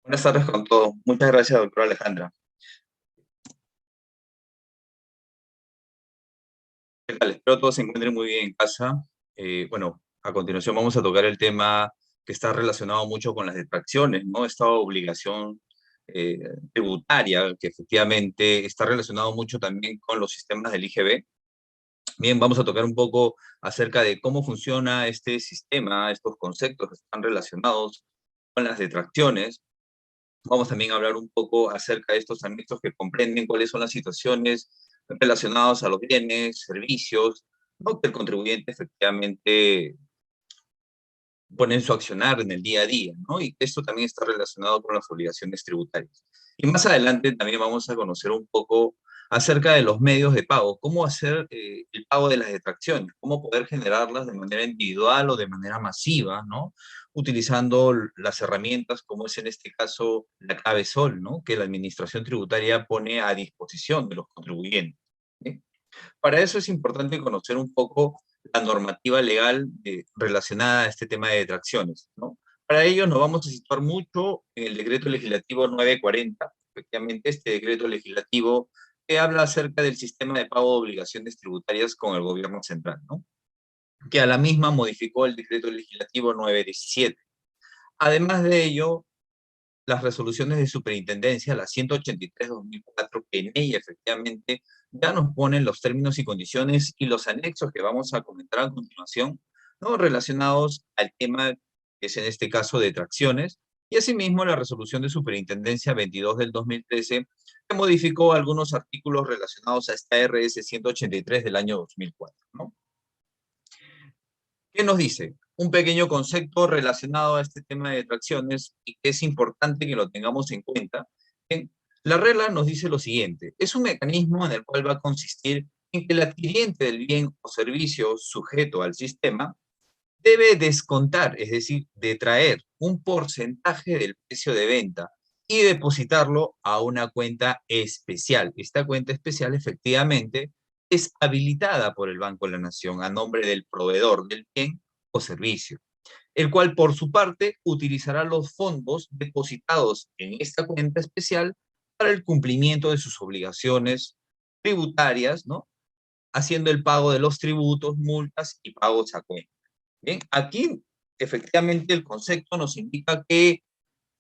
Buenas tardes con todo. Muchas gracias, doctora Alejandra. ¿Qué tal? Espero todos se encuentren muy bien en casa. Bueno, a continuación vamos a tocar el tema que está relacionado mucho con las detracciones, ¿no? Esta obligación eh, tributaria que efectivamente está relacionado mucho también con los sistemas del IGB. Bien, vamos a tocar un poco acerca de cómo funciona este sistema, estos conceptos que están relacionados con las detracciones. Vamos también a hablar un poco acerca de estos anexos que comprenden cuáles son las situaciones relacionadas a los bienes, servicios, ¿no? Que el contribuyente efectivamente pone en su accionar en el día a día, ¿no? Y esto también está relacionado con las obligaciones tributarias. Y más adelante también vamos a conocer un poco acerca de los medios de pago, cómo hacer el pago de las detracciones, cómo poder generarlas de manera individual o de manera masiva, ¿no? Utilizando las herramientas como es en este caso la clave SOL, ¿no? Que la administración tributaria pone a disposición de los contribuyentes. ¿Sí? Para eso es importante conocer un poco la normativa legal relacionada a este tema de detracciones, ¿no? Para ello nos vamos a situar mucho en el decreto legislativo 940, efectivamente este decreto legislativo que habla acerca del sistema de pago de obligaciones tributarias con el gobierno central, ¿no? Que a la misma modificó el decreto legislativo 917. Además de ello, las resoluciones de superintendencia, la 183/2004, que en ella efectivamente ya nos ponen los términos y condiciones y los anexos que vamos a comentar a continuación, ¿no? Relacionados al tema que es en este caso de tracciones, y asimismo la resolución de superintendencia 22/2013, que modificó algunos artículos relacionados a esta RS 183 del año 2004, ¿no? ¿Qué nos dice? Un pequeño concepto relacionado a este tema de tracciones y que es importante que lo tengamos en cuenta. Bien, la regla nos dice lo siguiente: es un mecanismo en el cual va a consistir en que el adquiriente del bien o servicio sujeto al sistema debe descontar, es decir, detraer un porcentaje del precio de venta y depositarlo a una cuenta especial. Esta cuenta especial efectivamente es habilitada por el Banco de la Nación a nombre del proveedor del bien o servicio, el cual por su parte utilizará los fondos depositados en esta cuenta especial para el cumplimiento de sus obligaciones tributarias, ¿no? Haciendo el pago de los tributos, multas y pagos a cuenta. Bien, aquí efectivamente el concepto nos indica que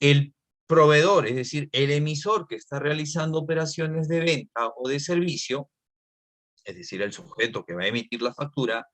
el proveedor, es decir, el emisor que está realizando operaciones de venta o de servicio, es decir, el sujeto que va a emitir la factura,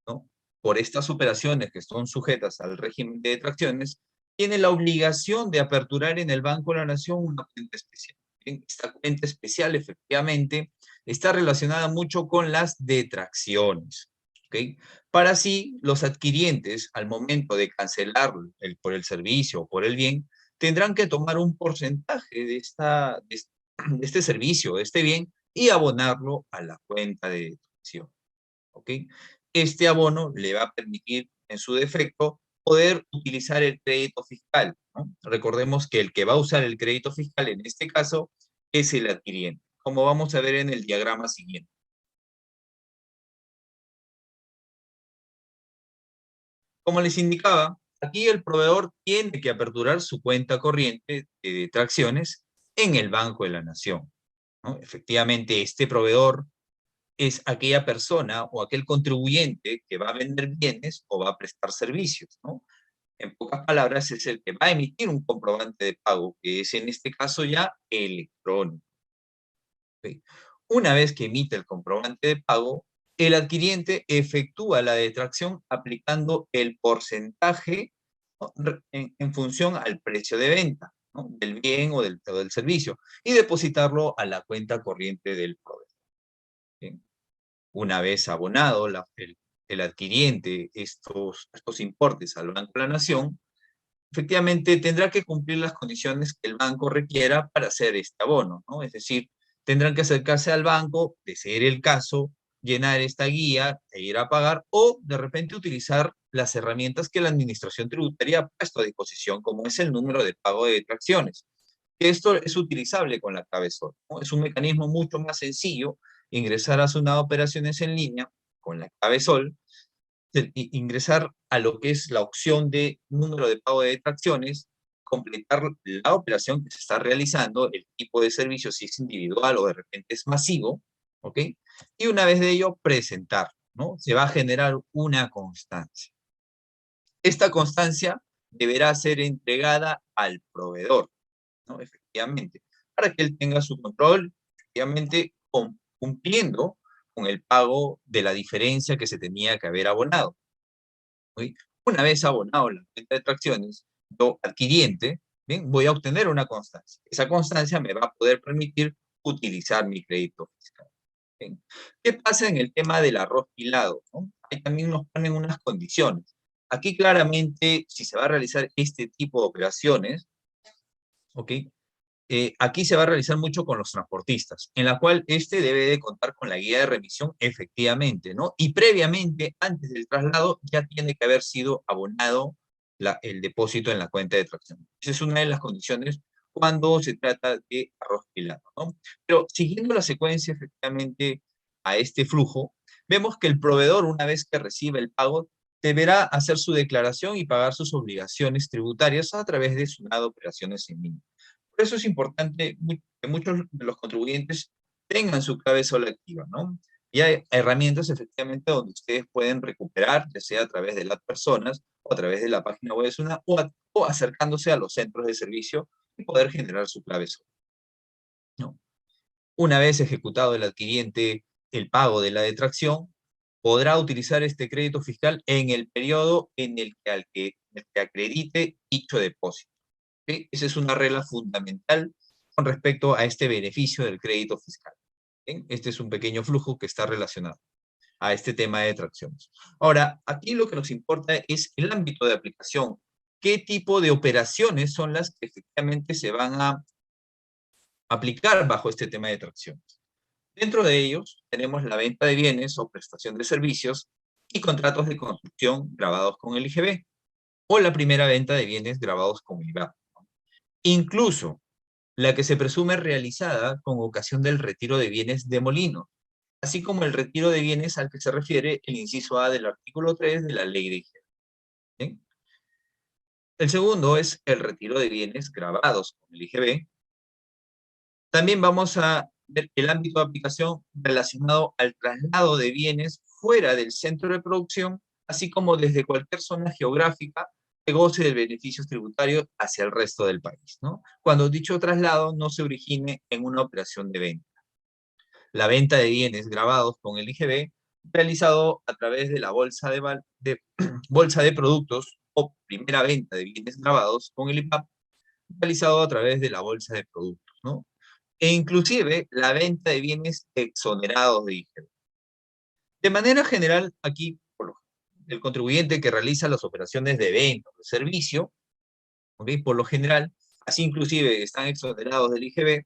¿no? Por estas operaciones que son sujetas al régimen de detracciones, tiene la obligación de aperturar en el Banco de la Nación una cuenta especial. Bien, esta cuenta especial efectivamente está relacionada mucho con las detracciones. ¿Okay? Para así, los adquirientes, al momento de cancelar por el servicio o por el bien, tendrán que tomar un porcentaje de este servicio, de este bien, y abonarlo a la cuenta de deducción. ¿Ok? Este abono le va a permitir, en su defecto, poder utilizar el crédito fiscal, ¿no? Recordemos que el que va a usar el crédito fiscal en este caso es el adquiriente, como vamos a ver en el diagrama siguiente. Como les indicaba, aquí el proveedor tiene que aperturar su cuenta corriente de detracciones en el Banco de la Nación, ¿no? Efectivamente, este proveedor es aquella persona o aquel contribuyente que va a vender bienes o va a prestar servicios, ¿no? En pocas palabras, es el que va a emitir un comprobante de pago, que es en este caso ya electrónico. ¿Ok? Una vez que emite el comprobante de pago, el adquiriente efectúa la detracción aplicando el porcentaje, ¿no? En función al precio de venta, ¿no? Del bien o del servicio, y depositarlo a la cuenta corriente del proveedor. ¿Bien? Una vez abonado el adquiriente estos importes al Banco de la Nación, efectivamente tendrá que cumplir las condiciones que el banco requiera para hacer este abono, ¿no? Es decir, tendrán que acercarse al banco, de ser el caso, llenar esta guía e ir a pagar, o de repente utilizar las herramientas que la Administración Tributaria ha puesto a disposición, como es el número de pago de detracciones. Esto es utilizable con la clave SOL, ¿no? Es un mecanismo mucho más sencillo ingresar a una operaciones en línea con la clave SOL, ingresar a lo que es la opción de número de pago de detracciones, completar la operación que se está realizando, el tipo de servicio, si es individual o de repente es masivo, ¿ok? Y una vez de ello, presentar, ¿no? Se va a generar una constancia. Esta constancia deberá ser entregada al proveedor, ¿no? Efectivamente, para que él tenga su control, efectivamente, cumpliendo con el pago de la diferencia que se tenía que haber abonado. ¿Sí? Una vez abonado la cuenta de tracciones, yo, adquiriente, ¿bien? Voy a obtener una constancia. Esa constancia me va a poder permitir utilizar mi crédito fiscal. ¿Bien? ¿Qué pasa en el tema del arroz pilado? ¿No? Ahí también nos ponen unas condiciones. Aquí claramente, si se va a realizar este tipo de operaciones, ¿ok? Aquí se va a realizar mucho con los transportistas, en la cual este debe de contar con la guía de remisión efectivamente, ¿no? Y previamente, antes del traslado, ya tiene que haber sido abonado el depósito en la cuenta de tracción. Esa es una de las condiciones cuando se trata de arroz pilado, ¿no? Pero siguiendo la secuencia efectivamente a este flujo, vemos que el proveedor, una vez que recibe el pago, deberá hacer su declaración y pagar sus obligaciones tributarias a través de su de operaciones en línea. Por eso es importante que muchos de los contribuyentes tengan su clave sola activa, ¿no? Y hay herramientas efectivamente donde ustedes pueden recuperar, ya sea a través de las personas o a través de la página web de SUNAT o acercándose a los centros de servicio y poder generar su clave sola, ¿no? Una vez ejecutado el adquiriente el pago de la detracción, podrá utilizar este crédito fiscal en el periodo en el que acredite dicho depósito. ¿Sí? Esa es una regla fundamental con respecto a este beneficio del crédito fiscal. ¿Sí? Este es un pequeño flujo que está relacionado a este tema de detracciones. Ahora, aquí lo que nos importa es el ámbito de aplicación. ¿Qué tipo de operaciones son las que efectivamente se van a aplicar bajo este tema de detracciones? Dentro de ellos tenemos la venta de bienes o prestación de servicios y contratos de construcción grabados con el IGB o la primera venta de bienes grabados con el IVA. Incluso la que se presume realizada con ocasión del retiro de bienes de molino, así como el retiro de bienes al que se refiere el inciso A del artículo 3 de la ley de IGB. ¿Bien? El segundo es el retiro de bienes grabados con el IGB. También vamos a ver el ámbito de aplicación relacionado al traslado de bienes fuera del centro de producción, así como desde cualquier zona geográfica que goce de beneficios tributarios hacia el resto del país, ¿no? Cuando dicho traslado no se origine en una operación de venta. La venta de bienes grabados con el IGB, realizado a través de la bolsa de productos o primera venta de bienes grabados con el IPAP, realizado a través de la bolsa de productos, ¿no? E inclusive la venta de bienes exonerados de IGB. De manera general, aquí, el contribuyente que realiza las operaciones de venta o de servicio, ¿okay? Por lo general, así inclusive están exonerados del IGB,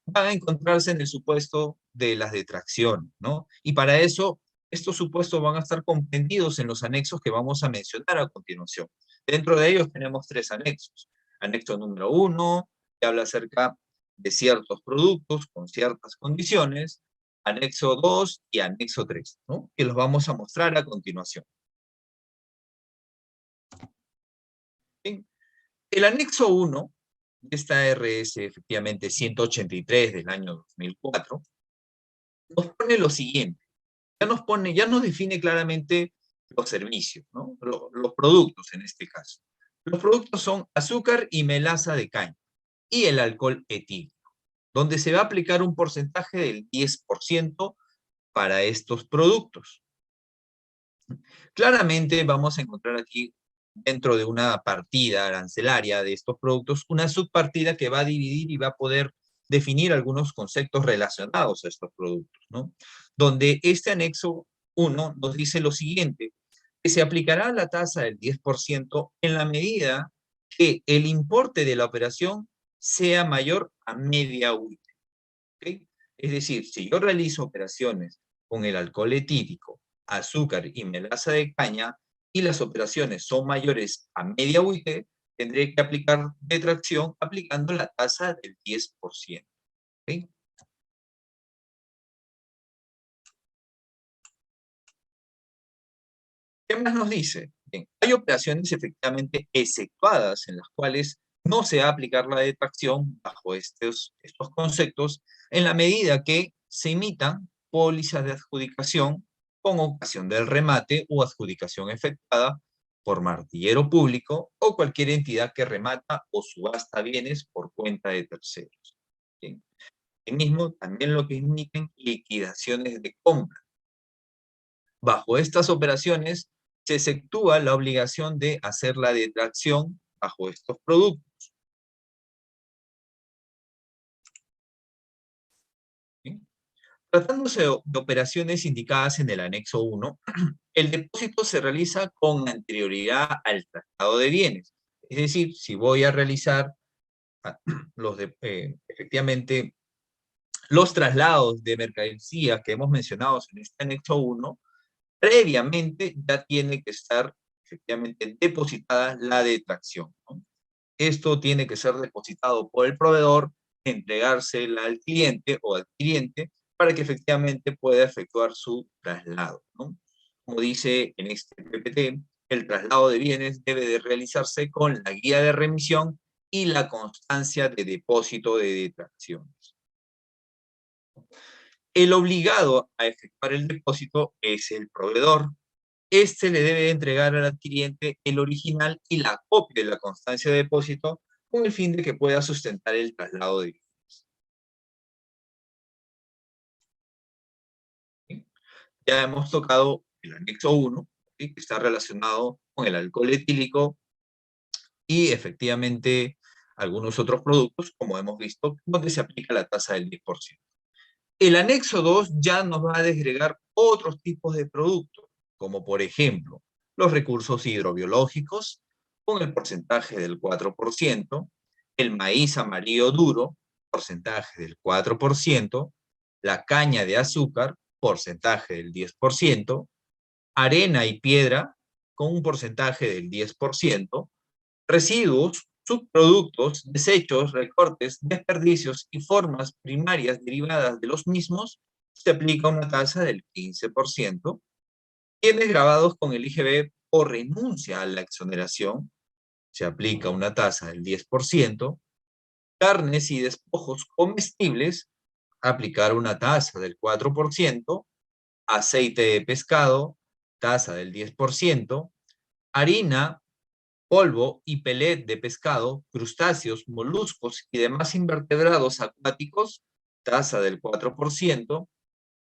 van a encontrarse en el supuesto de las detracciones, ¿no? Y para eso, estos supuestos van a estar comprendidos en los anexos que vamos a mencionar a continuación. Dentro de ellos tenemos 3 anexos. Anexo número 1, que habla acerca de ciertos productos con ciertas condiciones. Anexo 2 y anexo 3, ¿no? Que los vamos a mostrar a continuación. Bien. El anexo 1 de esta RS, efectivamente 183 del año 2004, nos pone lo siguiente. Ya nos define claramente los servicios, ¿no? Los productos en este caso. Los productos son azúcar y melaza de caña y el alcohol etílico, donde se va a aplicar un porcentaje del 10% para estos productos. Claramente vamos a encontrar aquí, dentro de una partida arancelaria de estos productos, una subpartida que va a dividir y va a poder definir algunos conceptos relacionados a estos productos, ¿no? Donde este anexo 1 nos dice lo siguiente, que se aplicará la tasa del 10% en la medida que el importe de la operación sea mayor a media UIT. ¿Okay? Es decir, si yo realizo operaciones con el alcohol etílico, azúcar y melaza de caña, y las operaciones son mayores a media UIT, tendré que aplicar detracción aplicando la tasa del 10%. ¿Okay? ¿Qué más nos dice? Bien, hay operaciones efectivamente exceptuadas en las cuales no se va a aplicar la detracción bajo estos conceptos en la medida que se emitan pólizas de adjudicación con ocasión del remate o adjudicación efectuada por martillero público o cualquier entidad que remata o subasta bienes por cuenta de terceros. Bien. Asimismo, también lo que imiten liquidaciones de compra. Bajo estas operaciones se efectúa la obligación de hacer la detracción bajo estos productos. ¿Sí? Tratándose de operaciones indicadas en el anexo 1, el depósito se realiza con anterioridad al traslado de bienes. Es decir, si voy a realizar efectivamente los traslados de mercancías que hemos mencionado en este anexo 1, previamente ya tiene que estar efectivamente depositada la detracción, ¿no? Esto tiene que ser depositado por el proveedor, entregársela al cliente o al cliente para que efectivamente pueda efectuar su traslado, ¿no? Como dice en este PPT, el traslado de bienes debe de realizarse con la guía de remisión y la constancia de depósito de detracciones. El obligado a efectuar el depósito es el proveedor. Este le debe entregar al adquiriente el original y la copia de la constancia de depósito con el fin de que pueda sustentar el traslado de bienes. Ya hemos tocado el anexo 1, ¿sí? Que está relacionado con el alcohol etílico y efectivamente algunos otros productos, como hemos visto, donde se aplica la tasa del 10%. El anexo 2 ya nos va a desagregar otros tipos de productos, como por ejemplo los recursos hidrobiológicos con el porcentaje del 4%, el maíz amarillo duro, porcentaje del 4%, la caña de azúcar, porcentaje del 10%, arena y piedra con un porcentaje del 10%, residuos, subproductos, desechos, recortes, desperdicios y formas primarias derivadas de los mismos, se aplica una tasa del 15%. Bienes grabados con el IGB o renuncia a la exoneración, se aplica una tasa del 10%. Carnes y despojos comestibles, aplicar una tasa del 4%. Aceite de pescado, tasa del 10%. Harina, polvo y pellet de pescado, crustáceos, moluscos y demás invertebrados acuáticos, tasa del 4%.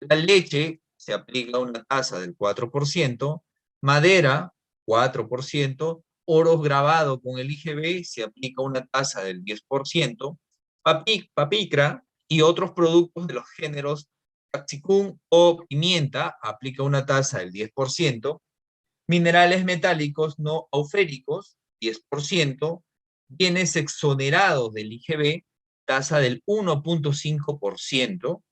La leche se aplica una tasa del 4%. Madera, 4%. Oro grabado con el IGB se aplica una tasa del 10%. Papicra y otros productos de los géneros capsicum o pimienta aplica una tasa del 10%. Minerales metálicos no auféricos, 10%, bienes exonerados del IGB, tasa del 1.5%,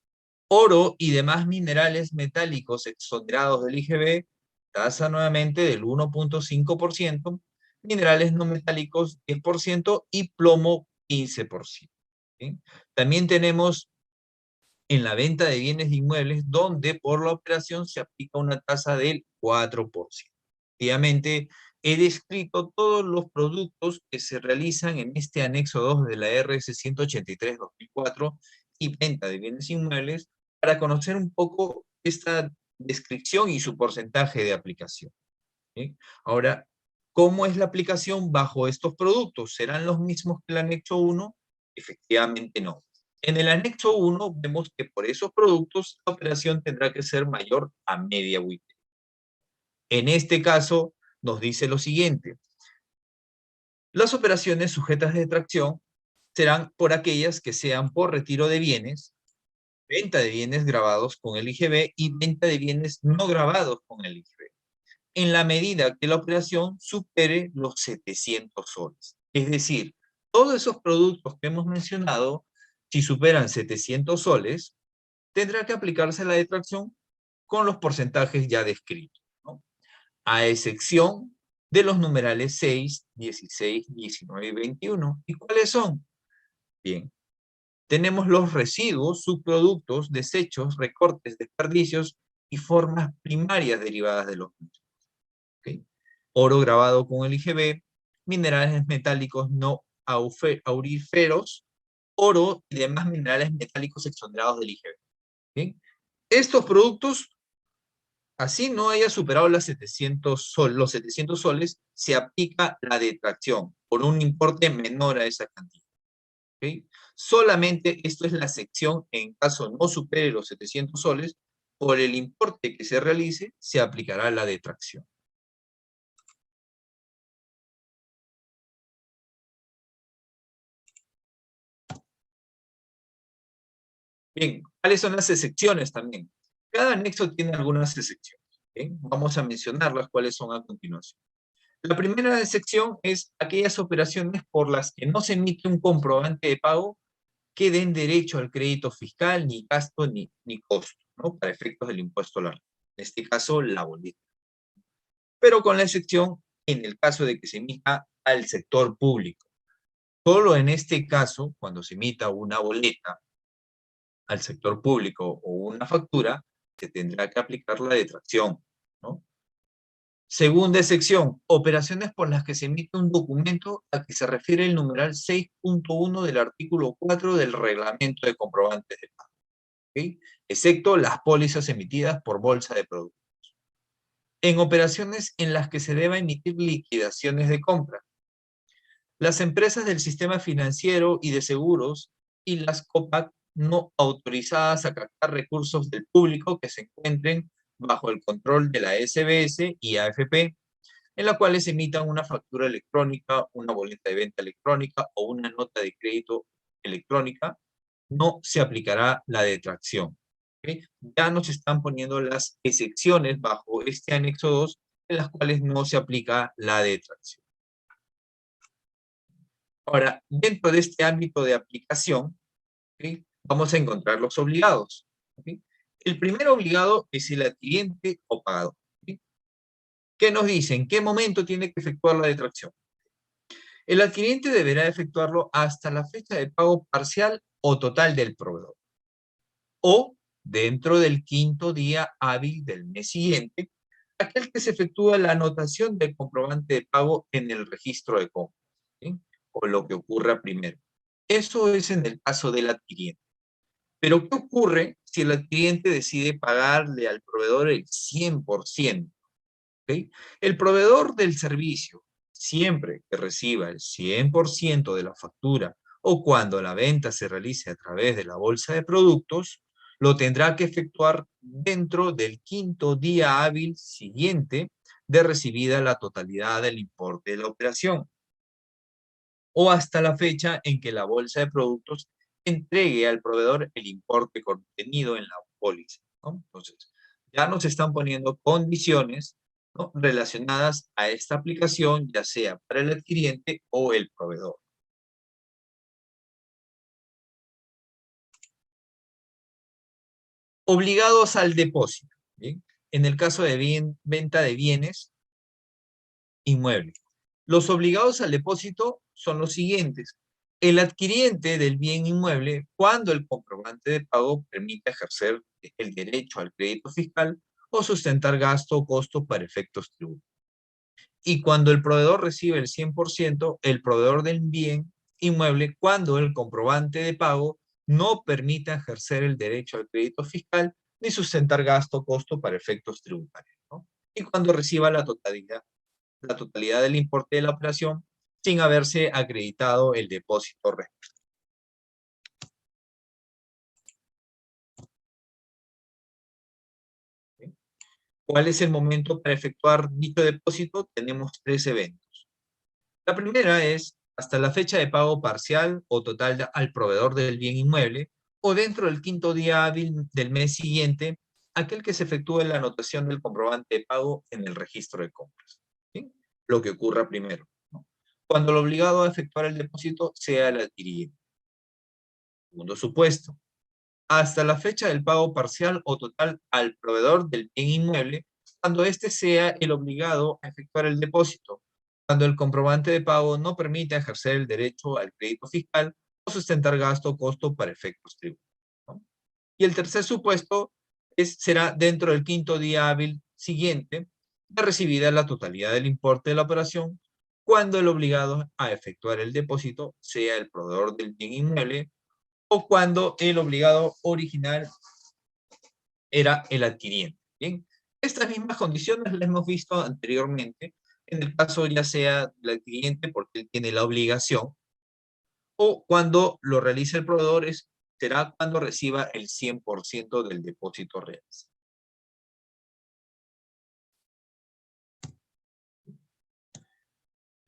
oro y demás minerales metálicos exonerados del IGB, tasa nuevamente del 1.5%, minerales no metálicos 10% y plomo 15%. ¿Sí? También tenemos en la venta de bienes de inmuebles donde por la operación se aplica una tasa del 4%. Efectivamente, he descrito todos los productos que se realizan en este anexo 2 de la RS 183-2004 y venta de bienes inmuebles para conocer un poco esta descripción y su porcentaje de aplicación. ¿Sí? Ahora, ¿cómo es la aplicación bajo estos productos? ¿Serán los mismos que el anexo 1? Efectivamente no. En el anexo 1 vemos que por esos productos la operación tendrá que ser mayor a media WIT. En este caso, nos dice lo siguiente. Las operaciones sujetas de detracción serán por aquellas que sean por retiro de bienes, venta de bienes grabados con el IGB y venta de bienes no grabados con el IGB, en la medida que la operación supere los 700 soles. Es decir, todos esos productos que hemos mencionado, si superan 700 soles, tendrá que aplicarse la detracción con los porcentajes ya descritos, ¿no? A excepción de los numerales 6, 16, 19 y 21. ¿Y cuáles son? Bien, tenemos los residuos, subproductos, desechos, recortes, desperdicios y formas primarias derivadas de los mismos. ¿Okay? Oro grabado con el IGB, minerales metálicos no auríferos, oro y demás minerales metálicos exonerados del IGB. ¿Bien? Estos productos, así no haya superado los 700 soles, se aplica la detracción por un importe menor a esa cantidad. ¿Okay? Solamente esto es la sección en caso no supere los 700 soles, por el importe que se realice, se aplicará la detracción. Bien, ¿cuáles son las excepciones también? Cada anexo tiene algunas excepciones. ¿Bien? Vamos a mencionarlas cuáles son a continuación. La primera excepción es aquellas operaciones por las que no se emite un comprobante de pago que den derecho al crédito fiscal, ni gasto, ni costo, ¿no? Para efectos del impuesto a la renta. En este caso, la boleta. Pero con la excepción en el caso de que se emita al sector público. Solo en este caso, cuando se emita una boleta al sector público o una factura, se tendrá que aplicar la detracción, ¿no? Segunda sección, operaciones por las que se emite un documento a que se refiere el numeral 6.1 del artículo 4 del reglamento de comprobantes de pago, ¿okay? Excepto las pólizas emitidas por bolsa de productos. En operaciones en las que se deba emitir liquidaciones de compra. Las empresas del sistema financiero y de seguros y las COPAC no autorizadas a captar recursos del público que se encuentren bajo el control de la SBS y AFP, en la cual se emitan una factura electrónica, una boleta de venta electrónica o una nota de crédito electrónica, no se aplicará la detracción. ¿Okay? Ya nos están poniendo las excepciones bajo este anexo 2 en las cuales no se aplica la detracción. Ahora, dentro de este ámbito de aplicación, ¿okay? Vamos a encontrar los obligados. ¿Okay? El primer obligado es el adquiriente o pagador. ¿Okay? ¿Qué nos dice? ¿En qué momento tiene que efectuar la detracción? El adquiriente deberá efectuarlo hasta la fecha de pago parcial o total del proveedor, o dentro del 5º día hábil del mes siguiente, aquel que se efectúa la anotación del comprobante de pago en el registro de compras, ¿sí? O lo que ocurra primero. Eso es en el caso del adquiriente. Pero ¿qué ocurre si el adquiriente decide pagarle al proveedor el 100%? ¿Okay? El proveedor del servicio, siempre que reciba el 100% de la factura o cuando la venta se realice a través de la bolsa de productos, lo tendrá que efectuar dentro del 5º día hábil siguiente de recibida la totalidad del importe de la operación, o hasta la fecha en que la bolsa de productos entregue al proveedor el importe contenido en la póliza, ¿no? Entonces, ya nos están poniendo condiciones, ¿no? Relacionadas a esta aplicación, ya sea para el adquiriente o el proveedor. Obligados al depósito, ¿bien? En el caso de venta de bienes inmuebles. Los obligados al depósito son los siguientes. El adquiriente del bien inmueble, cuando el comprobante de pago permita ejercer el derecho al crédito fiscal o sustentar gasto o costo para efectos tributarios. Y cuando el proveedor recibe el 100%, el proveedor del bien inmueble, cuando el comprobante de pago no permita ejercer el derecho al crédito fiscal ni sustentar gasto o costo para efectos tributarios, ¿no? Y cuando reciba la totalidad del importe de la operación sin haberse acreditado el depósito respectivo. ¿Cuál es el momento para efectuar dicho depósito? Tenemos 3 eventos. La primera es hasta la fecha de pago parcial o total al proveedor del bien inmueble o dentro del 5º día hábil del mes siguiente, aquel que se efectúe la anotación del comprobante de pago en el registro de compras. ¿Sí? Lo que ocurra primero, ¿no? Cuando el obligado a efectuar el depósito sea el adquiriente. Segundo supuesto, hasta la fecha del pago parcial o total al proveedor del bien inmueble, cuando éste sea el obligado a efectuar el depósito, cuando el comprobante de pago no permita ejercer el derecho al crédito fiscal o sustentar gasto o costo para efectos tributarios, ¿no? Y el tercer supuesto será dentro del 5º día hábil siguiente de recibida la totalidad del importe de la operación cuando el obligado a efectuar el depósito sea el proveedor del bien inmueble o cuando el obligado original era el adquiriente. Bien, estas mismas condiciones las hemos visto anteriormente, en el caso ya sea del adquiriente porque él tiene la obligación, o cuando lo realiza el proveedor será cuando reciba el 100% del depósito real.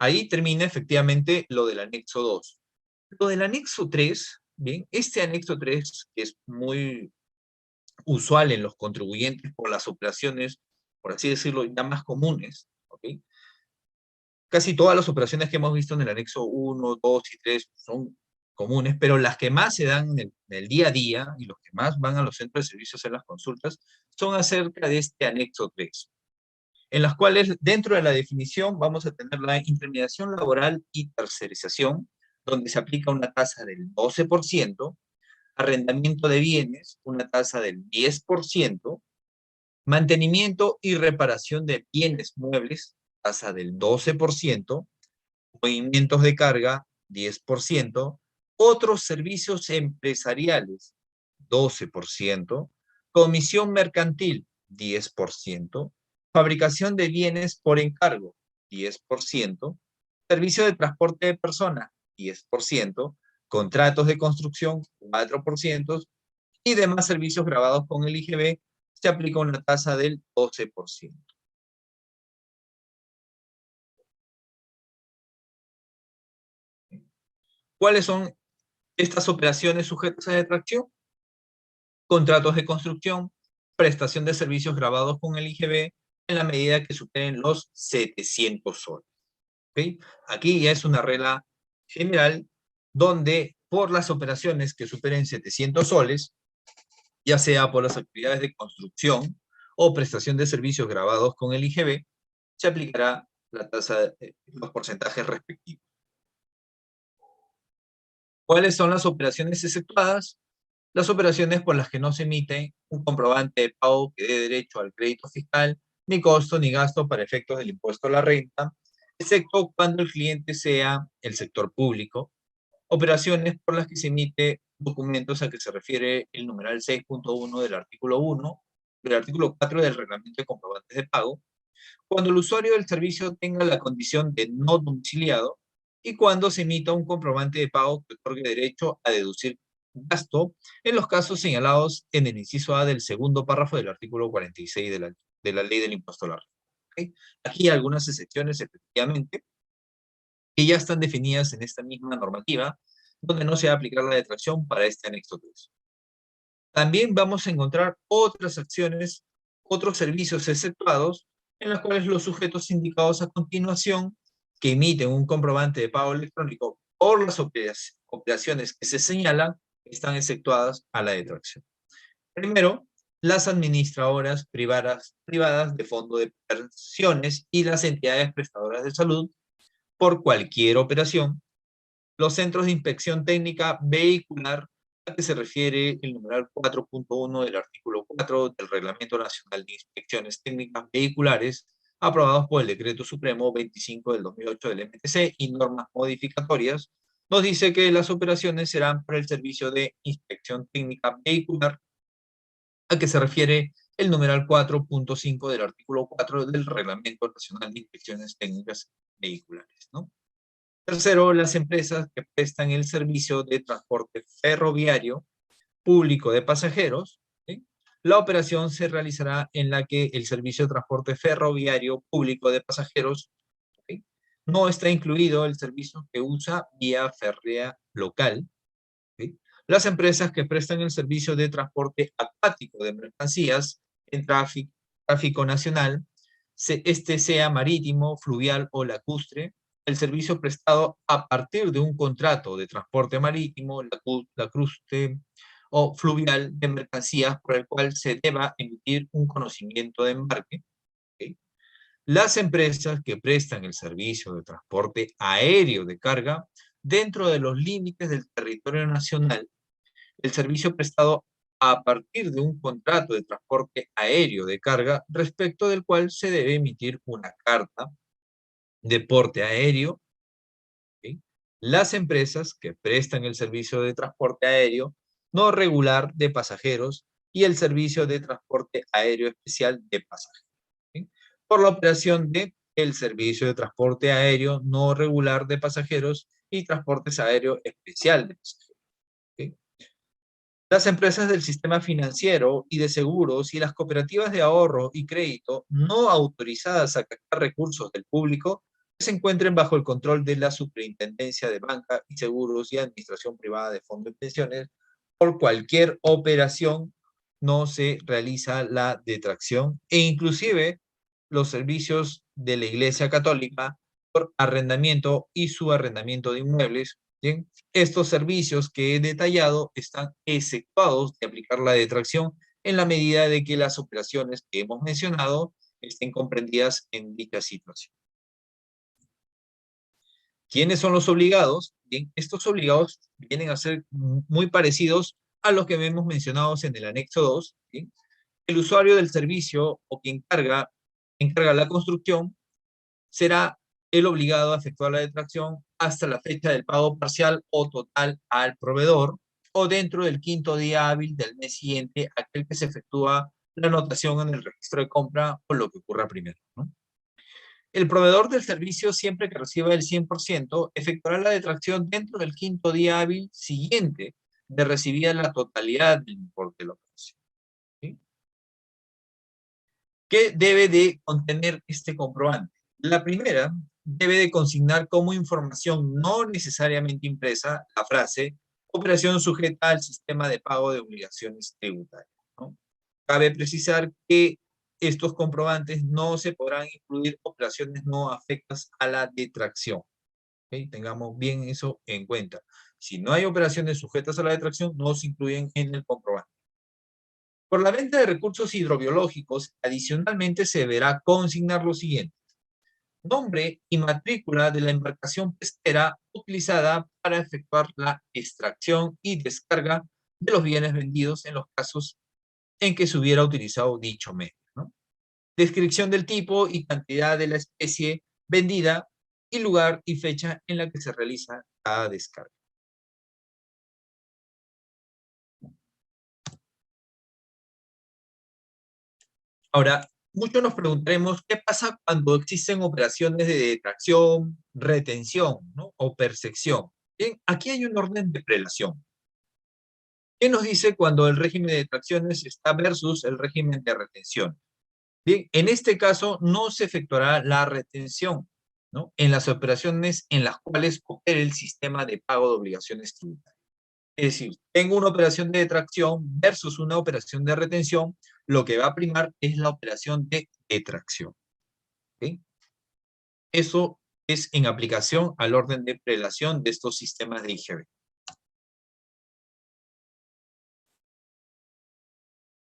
Ahí termina efectivamente lo del anexo 2. Lo del anexo 3, bien, este anexo 3 que es muy usual en los contribuyentes por las operaciones, por así decirlo, ya más comunes, ¿ok? Casi todas las operaciones que hemos visto en el anexo 1, 2 y 3 son comunes, pero las que más se dan en el día a día y los que más van a los centros de servicios en las consultas son acerca de este anexo 3, en las cuales dentro de la definición vamos a tener la intermediación laboral y tercerización, donde se aplica una tasa del 12%, arrendamiento de bienes, una tasa del 10%, mantenimiento y reparación de bienes muebles, tasa del 12%, movimientos de carga, 10%, otros servicios empresariales, 12%, comisión mercantil, 10%, fabricación de bienes por encargo, 10%, servicio de transporte de personas, 10%, contratos de construcción, 4%, y demás servicios grabados con el IGB, se aplica una tasa del 12%. ¿Cuáles son estas operaciones sujetas a detracción? Contratos de construcción, prestación de servicios grabados con el IGB en la medida que superen los 700 soles. ¿Okay? Aquí ya es una regla general donde por las operaciones que superen 700 soles, ya sea por las actividades de construcción o prestación de servicios grabados con el IGB, se aplicará la tasa, los porcentajes respectivos. ¿Cuáles son las operaciones exceptuadas? Las operaciones por las que no se emite un comprobante de pago que dé derecho al crédito fiscal, ni costo ni gasto para efectos del impuesto a la renta, excepto cuando el cliente sea el sector público. Operaciones por las que se emite documentos a que se refiere el numeral 6.1 del artículo 1, del artículo 4 del reglamento de comprobantes de pago, cuando el usuario del servicio tenga la condición de no domiciliado y cuando se emita un comprobante de pago que otorgue derecho a deducir gasto en los casos señalados en el inciso A del segundo párrafo del artículo 46 de la ley del impuesto a la renta. ¿Okay? Aquí hay algunas excepciones, efectivamente, que ya están definidas en esta misma normativa, donde no se va a aplicar la detracción para este anexo 3. También vamos a encontrar otras acciones, otros servicios exceptuados, en los cuales los sujetos indicados a continuación, que emiten un comprobante de pago electrónico por las operaciones que se señalan, están exceptuadas a la detracción. Primero, las administradoras privadas de fondo de pensiones y las entidades prestadoras de salud por cualquier operación, los centros de inspección técnica vehicular, a que se refiere el numeral 4.1 del artículo 4 del Reglamento Nacional de Inspecciones Técnicas Vehiculares, aprobados por el Decreto Supremo 25 del 2008 del MTC y normas modificatorias, nos dice que las operaciones serán para el servicio de inspección técnica vehicular, a que se refiere el numeral 4.5 del artículo 4 del Reglamento Nacional de Inspecciones Técnicas Vehiculares, ¿no? Tercero, las empresas que prestan el servicio de transporte ferroviario público de pasajeros. ¿Sí? La operación se realizará en la que el servicio de transporte ferroviario público de pasajeros, ¿sí? No está incluido el servicio que usa vía férrea local. ¿Sí? Las empresas que prestan el servicio de transporte acuático de mercancías en tráfico nacional, este sea marítimo, fluvial o lacustre, el servicio prestado a partir de un contrato de transporte marítimo, lacustre o fluvial de mercancías por el cual se deba emitir un conocimiento de embarque. ¿Okay? Las empresas que prestan el servicio de transporte aéreo de carga dentro de los límites del territorio nacional, el servicio prestado a partir de un contrato de transporte aéreo de carga respecto del cual se debe emitir una carta de porte aéreo, ¿sí? Las empresas que prestan el servicio de transporte aéreo no regular de pasajeros y el servicio de transporte aéreo especial de pasajeros, ¿sí? Por la operación de el servicio de transporte aéreo no regular de pasajeros y transportes aéreo especial de pasajeros, ¿sí? Las empresas del sistema financiero y de seguros y las cooperativas de ahorro y crédito no autorizadas a captar recursos del público que se encuentren bajo el control de la Superintendencia de Banca y Seguros y Administración Privada de Fondos de Pensiones, por cualquier operación no se realiza la detracción e inclusive los servicios de la Iglesia Católica por arrendamiento y subarrendamiento de inmuebles. ¿Bien? Estos servicios que he detallado están exceptuados de aplicar la detracción en la medida de que las operaciones que hemos mencionado estén comprendidas en dicha situación. ¿Quiénes son los obligados? Bien, estos obligados vienen a ser muy parecidos a los que hemos mencionado en el anexo 2. ¿Bien? El usuario del servicio o quien encarga la construcción será el obligado a efectuar la detracción hasta la fecha del pago parcial o total al proveedor o dentro del quinto día hábil del mes siguiente a aquel que se efectúa la anotación en el registro de compra o lo que ocurra primero, ¿no? El proveedor del servicio, siempre que reciba el 100%, efectuará la detracción dentro del quinto día hábil siguiente de recibida la totalidad del importe de la operación, ¿sí? ¿Qué debe de contener este comprobante? La primera, debe de consignar como información no necesariamente impresa la frase operación sujeta al sistema de pago de obligaciones tributarias, ¿no? Cabe precisar que estos comprobantes no se podrán incluir operaciones no afectas a la detracción, ¿okay? Tengamos bien eso en cuenta. Si no hay operaciones sujetas a la detracción, no se incluyen en el comprobante. Por la venta de recursos hidrobiológicos, adicionalmente se deberá consignar lo siguiente: nombre y matrícula de la embarcación pesquera utilizada para efectuar la extracción y descarga de los bienes vendidos en los casos en que se hubiera utilizado dicho medio, ¿no? Descripción del tipo y cantidad de la especie vendida y lugar y fecha en la que se realiza cada descarga. Ahora, muchos nos preguntaremos qué pasa cuando existen operaciones de detracción, retención, ¿no? O percepción. Bien, aquí hay un orden de prelación. ¿Qué nos dice cuando el régimen de detracciones está versus el régimen de retención? Bien, en este caso no se efectuará la retención, ¿no? En las operaciones en las cuales opere el sistema de pago de obligaciones tributarias. Es decir, tengo una operación de detracción versus una operación de retención, lo que va a primar es la operación de detracción, ¿ok? Eso es en aplicación al orden de prelación de estos sistemas de IGB.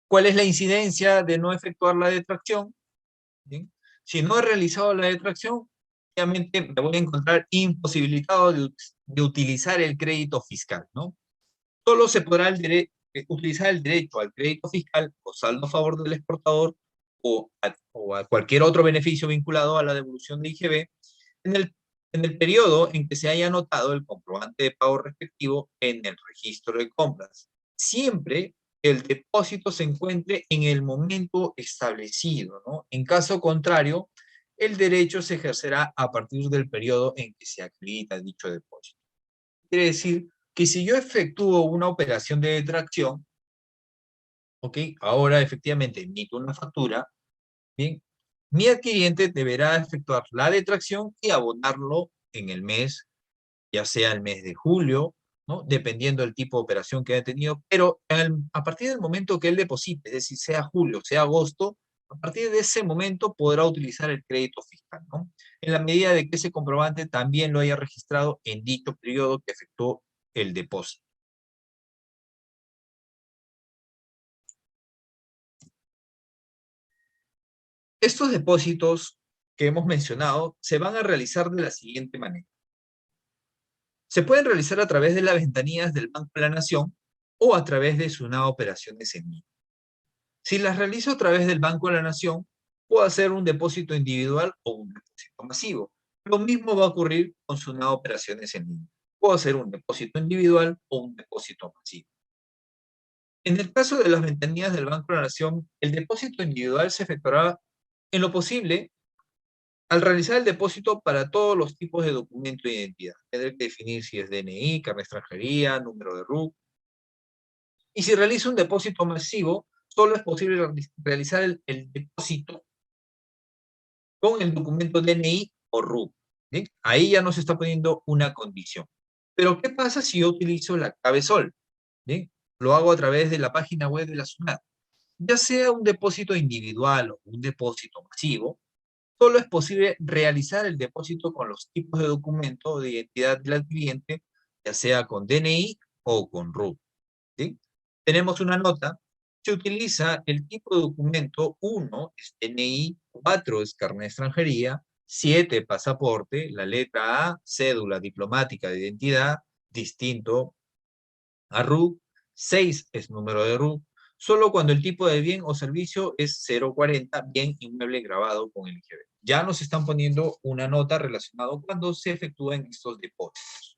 ¿Cuál es la incidencia de no efectuar la detracción? ¿Bien? Si no he realizado la detracción, obviamente me voy a encontrar imposibilitado de utilizar el crédito fiscal, ¿no? Solo se podrá utilizar el derecho al crédito fiscal o saldo a favor del exportador o a cualquier otro beneficio vinculado a la devolución de IGB en el periodo en que se haya anotado el comprobante de pago respectivo en el registro de compras, siempre que el depósito se encuentre en el momento establecido, ¿no? En caso contrario, el derecho se ejercerá a partir del periodo en que se acredita dicho depósito. Quiere decir que si yo efectúo una operación de detracción, ¿ok? Ahora efectivamente emito una factura, ¿bien? Mi adquiriente deberá efectuar la detracción y abonarlo en el mes, ya sea el mes de julio, ¿no? Dependiendo del tipo de operación que haya tenido, pero a partir del momento que él deposite, es decir, sea julio, sea agosto, a partir de ese momento podrá utilizar el crédito fiscal, ¿no? En la medida de que ese comprobante también lo haya registrado en dicho periodo que efectuó el depósito. Estos depósitos que hemos mencionado se van a realizar de la siguiente manera. Se pueden realizar a través de las ventanillas del Banco de la Nación o a través de SUNAT Operaciones en línea. Si las realizo a través del Banco de la Nación, puedo hacer un depósito individual o un depósito masivo. Lo mismo va a ocurrir con SUNAT operaciones en línea. Puedo hacer un depósito individual o un depósito masivo. En el caso de las ventanillas del Banco de la Nación, el depósito individual se efectuará en lo posible al realizar el depósito para todos los tipos de documento de identidad. Tendré que definir si es DNI, carnet de extranjería, número de RUC. Y si realizo un depósito masivo, solo es posible realizar el depósito con el documento DNI o RUC. ¿Bien? Ahí ya nos está poniendo una condición. Pero, ¿qué pasa si yo utilizo la clave SOL? ¿Bien? Lo hago a través de la página web de la SUNAT. Ya sea un depósito individual o un depósito masivo, solo es posible realizar el depósito con los tipos de documento de identidad del cliente, ya sea con DNI o con RUC. ¿Sí? Tenemos una nota. Se utiliza el tipo de documento: 1 es DNI, 4 es carnet de extranjería, 7 pasaporte, la letra A, cédula diplomática de identidad, distinto a RUC, 6 es número de RUC, solo cuando el tipo de bien o servicio es 040, bien inmueble grabado con el IGB. Ya nos están poniendo una nota relacionada cuando se efectúan estos depósitos.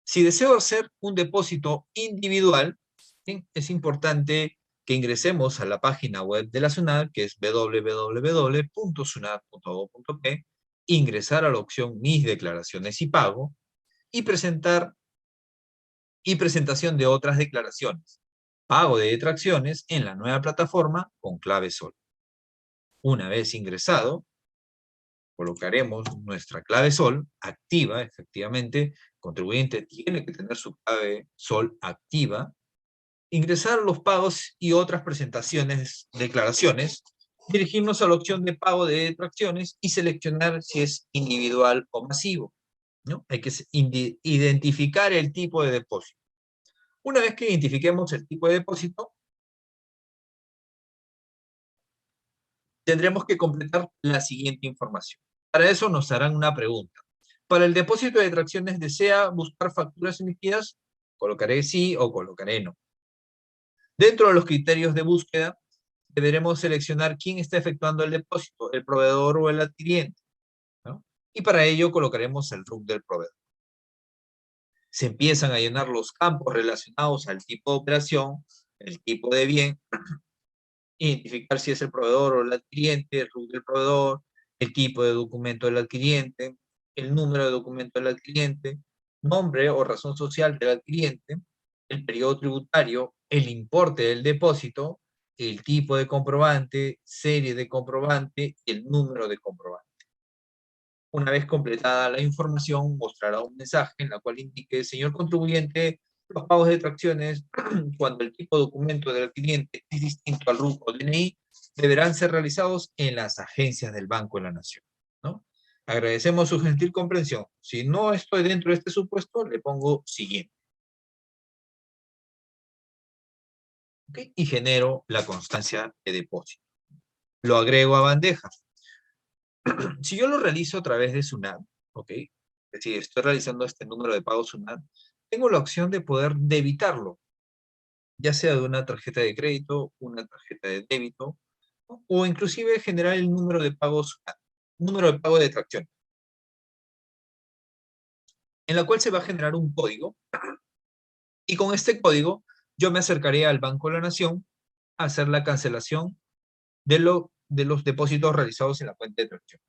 Si deseo hacer un depósito individual, ¿sí?, es importante que ingresemos a la página web de la SUNAT, que es www.sunat.gov.p, ingresar a la opción Mis declaraciones y pago, y presentación de otras declaraciones. Pago de detracciones en la nueva plataforma con clave SOL. Una vez ingresado, colocaremos nuestra clave SOL activa, efectivamente. El contribuyente tiene que tener su clave SOL activa. Ingresar los pagos y otras presentaciones, declaraciones. Dirigirnos a la opción de pago de detracciones y seleccionar si es individual o masivo, ¿no? Hay que identificar el tipo de depósito. Una vez que identifiquemos el tipo de depósito, tendremos que completar la siguiente información. Para eso nos harán una pregunta. Para el depósito de detracciones, ¿desea buscar facturas emitidas? Colocaré sí o colocaré no. Dentro de los criterios de búsqueda, deberemos seleccionar quién está efectuando el depósito, el proveedor o el adquiriente, ¿no? Y para ello colocaremos el RUC del proveedor. Se empiezan a llenar los campos relacionados al tipo de operación, el tipo de bien, identificar si es el proveedor o el adquiriente, el RUC del proveedor, el tipo de documento del adquiriente, el número de documento del adquiriente, nombre o razón social del adquiriente, el periodo tributario, el importe del depósito, el tipo de comprobante, serie de comprobante y el número de comprobante. Una vez completada la información, mostrará un mensaje en la cual indique: señor contribuyente, los pagos de detracciones, cuando el tipo de documento del cliente es distinto al RUC o DNI, deberán ser realizados en las agencias del Banco de la Nación, ¿no? Agradecemos su gentil comprensión. Si no estoy dentro de este supuesto, le pongo siguiente. ¿Okay? Y genero la constancia de depósito. Lo agrego a bandeja. Si yo lo realizo a través de SUNAT, ¿ok? Es decir, estoy realizando este número de pago SUNAT, tengo la opción de poder debitarlo, ya sea de una tarjeta de crédito, una tarjeta de débito, ¿no?, o inclusive generar el número de pago SUNAT, número de pago de detracción, en la cual se va a generar un código, y con este código yo me acercaré al Banco de la Nación a hacer la cancelación de los depósitos realizados en la cuenta de detracción.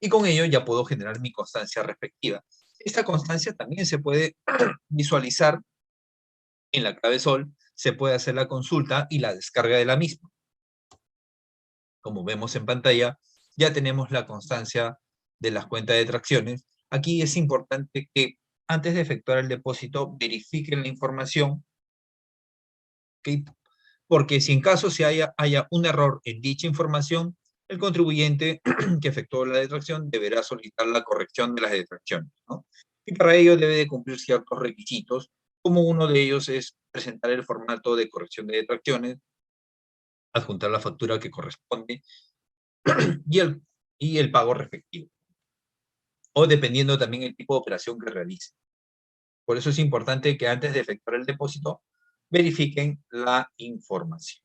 Y con ello ya puedo generar mi constancia respectiva. Esta constancia también se puede visualizar en la clave SOL, se puede hacer la consulta y la descarga de la misma. Como vemos en pantalla, ya tenemos la constancia de las cuentas de detracciones. Aquí es importante que antes de efectuar el depósito verifiquen la información, ¿okay? Porque si en caso haya un error en dicha información, el contribuyente que efectuó la detracción deberá solicitar la corrección de las detracciones, ¿no? Y para ello debe de cumplir ciertos requisitos, como uno de ellos es presentar el formato de corrección de detracciones, adjuntar la factura que corresponde y el pago respectivo, o dependiendo también el tipo de operación que realice. Por eso es importante que antes de efectuar el depósito verifiquen la información.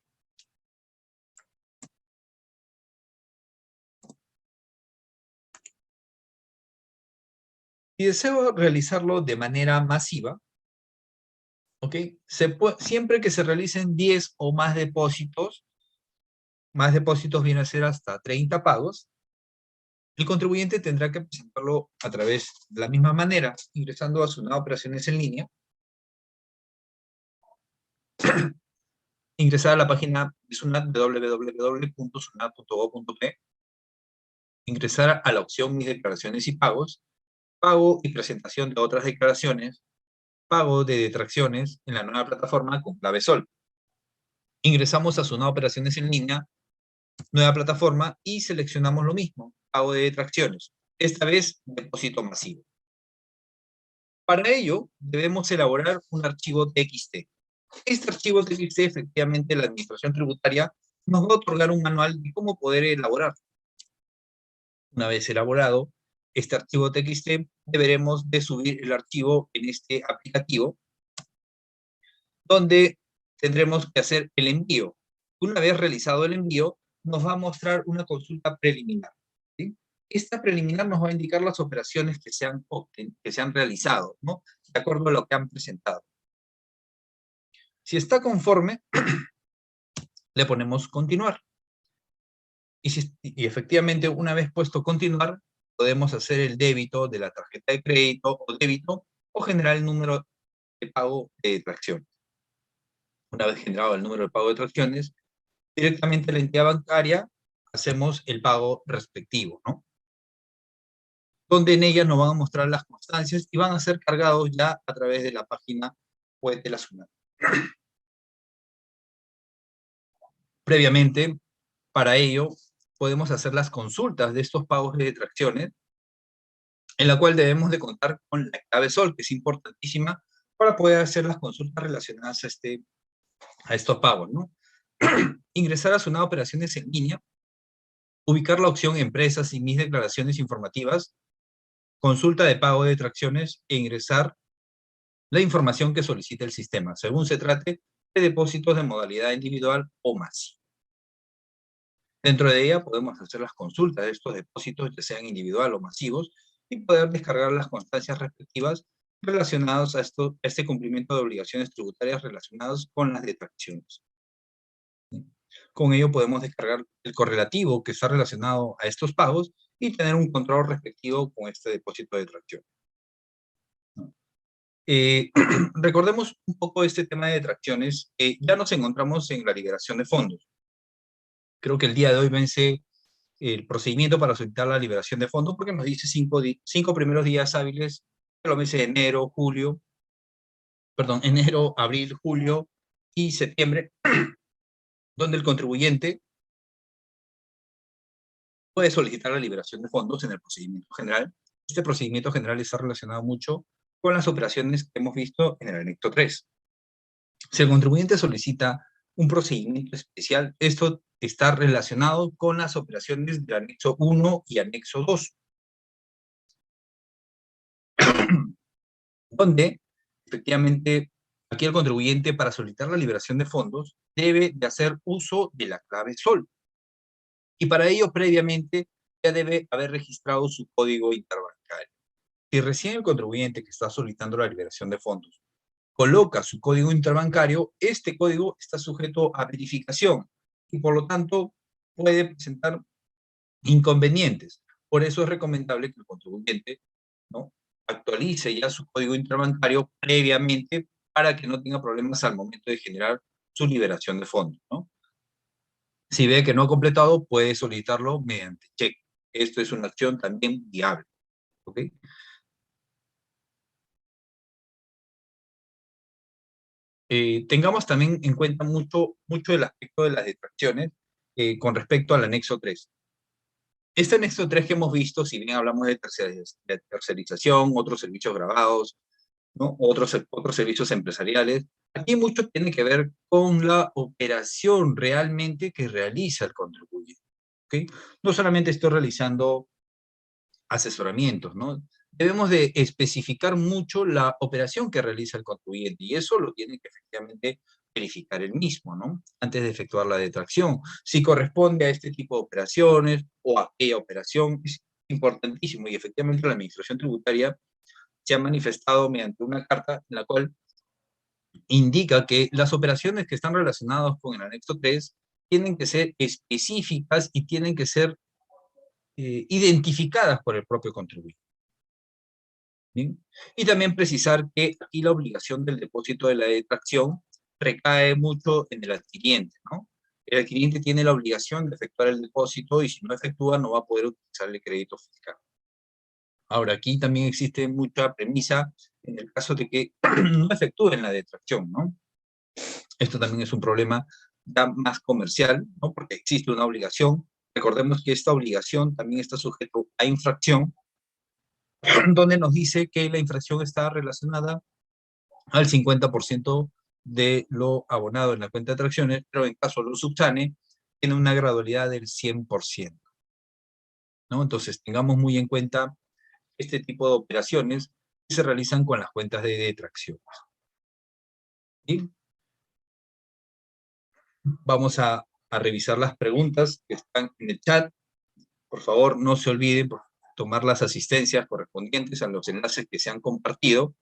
Si deseo realizarlo de manera masiva, ¿ok? Siempre que se realicen 10 o más depósitos viene a ser hasta 30 pagos, el contribuyente tendrá que presentarlo a través de la misma manera, ingresando a SUNAT Operaciones en línea, ingresar a la página de SUNAT, www.sunat.gov.p, ingresar a la opción Mis declaraciones y pagos, pago y presentación de otras declaraciones, pago de detracciones en la nueva plataforma con clave SOL. Ingresamos a SUNAT Operaciones en línea, nueva plataforma, y seleccionamos lo mismo, pago de detracciones, esta vez depósito masivo. Para ello, debemos elaborar un archivo TXT. Este archivo TXT, efectivamente, la Administración Tributaria nos va a otorgar un manual de cómo poder elaborar. Una vez elaborado este archivo TXT, deberemos de subir el archivo en este aplicativo, donde tendremos que hacer el envío. Una vez realizado el envío, nos va a mostrar una consulta preliminar, ¿sí? Esta preliminar nos va a indicar las operaciones que se han realizado, ¿no? De acuerdo a lo que han presentado. Si está conforme, le ponemos continuar. Y efectivamente, una vez puesto continuar, podemos hacer el débito de la tarjeta de crédito o débito o generar el número de pago de tracción. Una vez generado el número de pago de tracciones, directamente a la entidad bancaria hacemos el pago respectivo, ¿no? Donde en ella nos van a mostrar las constancias y van a ser cargados ya a través de la página web de la SUNAT. Previamente, para ello, podemos hacer las consultas de estos pagos de detracciones, en la cual debemos de contar con la clave SOL, que es importantísima para poder hacer las consultas relacionadas a estos pagos, ¿no? Ingresar a SUNAT Operaciones en línea, ubicar la opción Empresas y mis declaraciones informativas, consulta de pago de detracciones e ingresar la información que solicita el sistema, según se trate de depósitos de modalidad individual o más. Dentro de ella podemos hacer las consultas de estos depósitos, ya sean individual o masivos, y poder descargar las constancias respectivas relacionadas a este cumplimiento de obligaciones tributarias relacionadas con las detracciones. Con ello podemos descargar el correlativo que está relacionado a estos pagos y tener un control respectivo con este depósito de detracción. Recordemos un poco este tema de detracciones. Ya nos encontramos en la liberación de fondos. Creo que el día de hoy vence el procedimiento para solicitar la liberación de fondos porque nos dice 5 primeros días hábiles de los meses de enero, abril, julio y septiembre, donde el contribuyente puede solicitar la liberación de fondos en el procedimiento general. Este procedimiento general está relacionado mucho con las operaciones que hemos visto en el anexo 3. Si el contribuyente solicita un procedimiento especial, esto está relacionado con las operaciones del anexo 1 y anexo 2, donde efectivamente aquí el contribuyente, para solicitar la liberación de fondos, debe de hacer uso de la clave SOL. Y para ello, previamente, ya debe haber registrado su código interbancario. Si recién el contribuyente que está solicitando la liberación de fondos coloca su código interbancario, este código está sujeto a verificación y por lo tanto puede presentar inconvenientes. Por eso es recomendable que el contribuyente, ¿no?, actualice ya su código interbancario previamente para que no tenga problemas al momento de generar su liberación de fondos, ¿no? Si ve que no ha completado, puede solicitarlo mediante cheque. Esto es una acción también viable, ¿ok? Tengamos también en cuenta mucho el aspecto de las detracciones con respecto al anexo 3. Este anexo 3 que hemos visto, si bien hablamos de tercerización, otros servicios grabados, ¿no?, otros servicios empresariales, aquí mucho tiene que ver con la operación realmente que realiza el contribuyente, ¿ok? No solamente estoy realizando asesoramientos, ¿no? Debemos de especificar mucho la operación que realiza el contribuyente y eso lo tiene que efectivamente verificar él mismo, ¿no? Antes de efectuar la detracción. Si corresponde a este tipo de operaciones o a aquella operación, es importantísimo y efectivamente la Administración Tributaria se ha manifestado mediante una carta en la cual indica que las operaciones que están relacionadas con el anexo 3 tienen que ser específicas y tienen que ser identificadas por el propio contribuyente. ¿Bien? Y también precisar que aquí la obligación del depósito de la detracción recae mucho en el adquiriente, ¿no? El adquiriente tiene la obligación de efectuar el depósito y si no efectúa no va a poder utilizar el crédito fiscal. Ahora, aquí también existe mucha premisa en el caso de que no efectúen la detracción, ¿no? Esto también es un problema ya más comercial, ¿no? Porque existe una obligación. Recordemos que esta obligación también está sujeto a infracción, donde nos dice que la infracción está relacionada al 50% de lo abonado en la cuenta de atracciones, pero en caso lo subsane, tiene una gradualidad del 100%, ¿no? Entonces, tengamos muy en cuenta este tipo de operaciones que se realizan con las cuentas de detracción. ¿Sí? Vamos a revisar las preguntas que están en el chat. Por favor, no se olviden por tomar las asistencias correspondientes a los enlaces que se han compartido.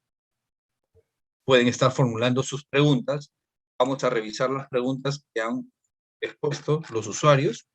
Pueden estar formulando sus preguntas. Vamos a revisar las preguntas que han expuesto los usuarios.